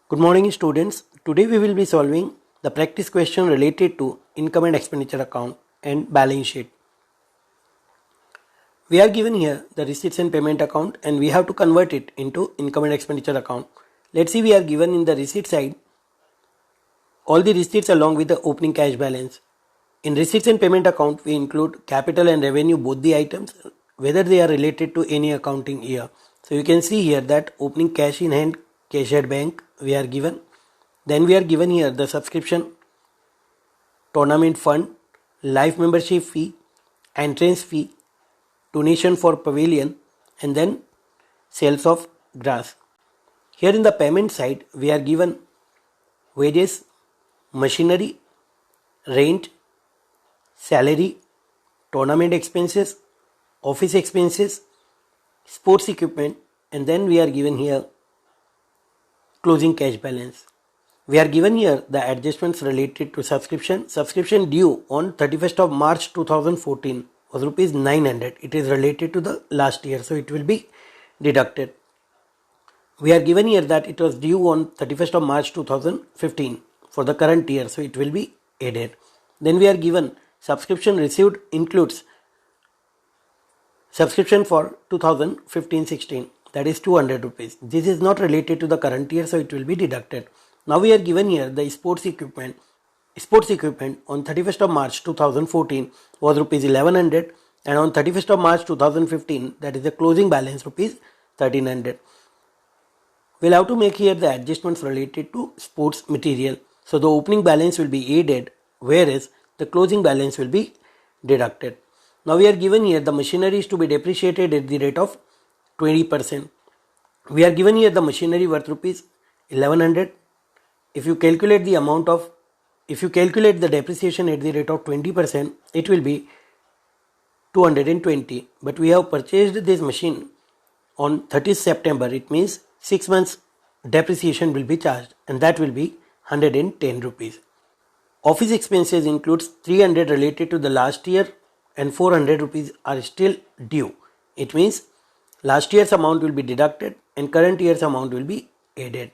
Good morning students. Today we will be solving the practice question related to income and expenditure account and balance sheet. We are given here the receipts and payment account and we have to convert it into income and expenditure account. Let's see, we are given in the receipt side all the receipts along with the opening cash balance. In receipts and payment account we include capital and revenue, both the items, whether they are related to any accounting year. So you can see here that opening cash in hand, cash at bank we are given. Then we are given here the subscription, tournament fund, life membership fee, entrance fee, donation for pavilion, and then sales of grass. Here in the payment side we are given wages, machinery, rent, salary, tournament expenses, office expenses, sports equipment, and then we are given here closing cash balance. We are given here the adjustments related to subscription. Subscription due on 31st of March 2014 was rupees 900. It is related to the last year, so it will be deducted. We are given here that it was due on 31st of March 2015 for the current year, so it will be added. Then we are given subscription received includes subscription for 2015-16, that is 200 rupees. This is not related to the current year, so it will be deducted. Now we are given here the sports equipment. Sports equipment on 31st of March 2014 was rupees 1100 and on 31st of March 2015, that is the closing balance, rupees 1300. We'll have to make here the adjustments related to sports material. So the opening balance will be added, whereas the closing balance will be deducted. Now we are given here the machinery is to be depreciated at the rate of 20%. We are given here the machinery worth rupees 1100. If you calculate the depreciation at the rate of 20%, it will be 220. But we have purchased this machine on 30th September. It means 6 months depreciation will be charged, and that will be 110 rupees. Office expenses includes 300 related to the last year and 400 rupees are still due. It means last year's amount will be deducted and current year's amount will be added.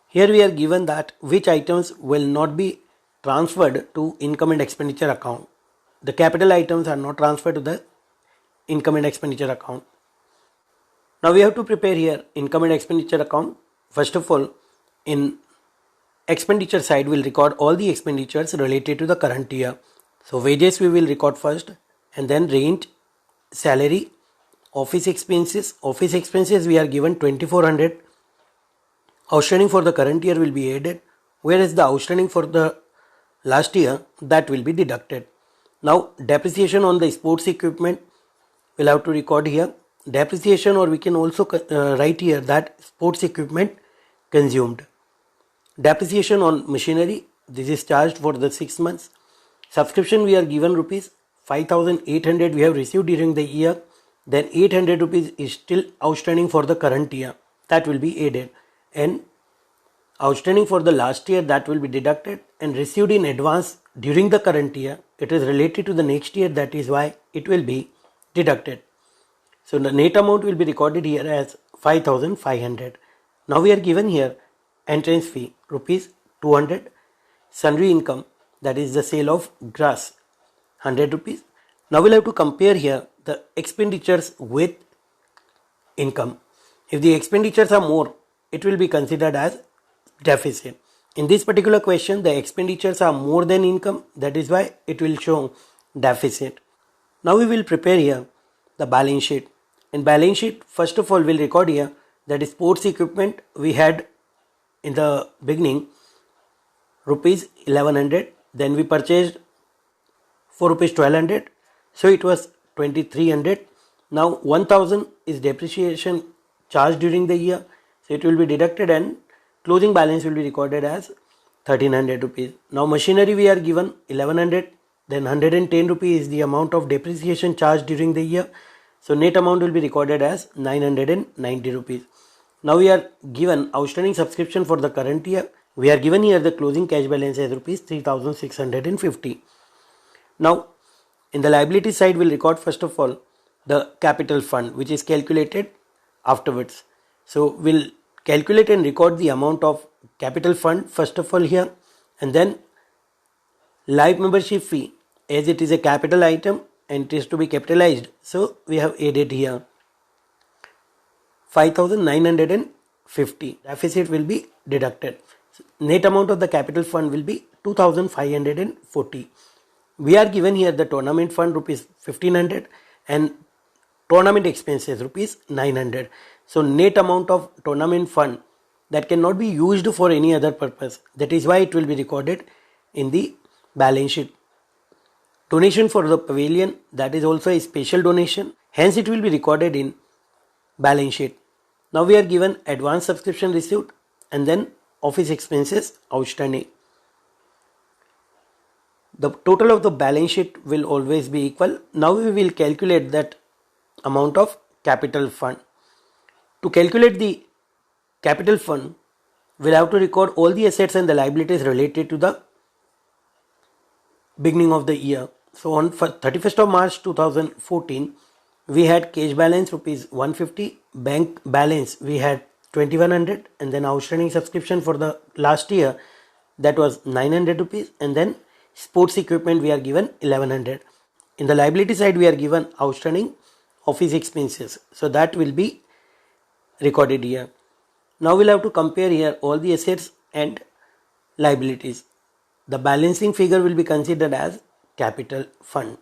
Here we are given that which items will not be transferred to income and expenditure account. The capital items are not transferred to the income and expenditure account. Now we have to prepare here income and expenditure account. First of all, in expenditure side we'll record all the expenditures related to the current year. So wages we will record first, and then rent, salary, office expenses. Office expenses we are given 2400. Outstanding for the current year will be added, whereas the outstanding for the last year, that will be deducted. Now depreciation on the sports equipment we'll have to record here. Depreciation, or we can also write here that sports equipment consumed. Depreciation on machinery, this is charged for the 6 months. Subscription we are given rupees 5800 we have received during the year. Then 800 rupees is still outstanding for the current year, that will be added, and outstanding for the last year, that will be deducted, and received in advance during the current year, it is related to the next year, that is why it will be deducted. So the net amount will be recorded here as 5500. Now we are given here entrance fee rupees 200, sundry income, that is the sale of grass, 100 rupees. Now we'll have to compare here the expenditures with income. If the expenditures are more, it will be considered as deficit. In this particular question, the expenditures are more than income, that is why it will show deficit. Now we will prepare here the balance sheet. In balance sheet, first of all we'll record here that sports equipment we had in the beginning rupees 1100, then we purchased for rupees 1200, so it was 2300. Now 1000 is depreciation charged during the year, so it will be deducted and closing balance will be recorded as 1300 rupees. Now machinery we are given 1100, then 110 rupees is the amount of depreciation charged during the year, so net amount will be recorded as 990 rupees. Now we are given outstanding subscription for the current year. We are given here the closing cash balance as rupees 3650. Now in the liability side we'll record first of all the capital fund, which is calculated afterwards. So we'll calculate and record the amount of capital fund first of all here, and then life membership fee, as it is a capital item and it is to be capitalized, so we have added here 5,950. Deficit will be deducted. Net amount of the capital fund will be 2,540. We are given here the tournament fund rupees 1,500 and tournament expenses rupees 900. So net amount of tournament fund that cannot be used for any other purpose. That is why it will be recorded in the balance sheet. Donation for the pavilion, that is also a special donation. Hence it will be recorded in balance sheet. Now we are given advance subscription receipt and then office expenses outstanding. The total of the balance sheet will always be equal. Now we will calculate that amount of capital fund. To calculate the capital fund, we'll have to record all the assets and the liabilities related to the beginning of the year. So on 31st of March 2014, we had cash balance rupees 150, bank balance we had 2100, and then outstanding subscription for the last year, that was 900 rupees, and then sports equipment we are given 1100. In the liability side we are given outstanding office expenses, so that will be recorded here. Now we'll have to compare here all the assets and liabilities. The balancing figure will be considered as capital fund.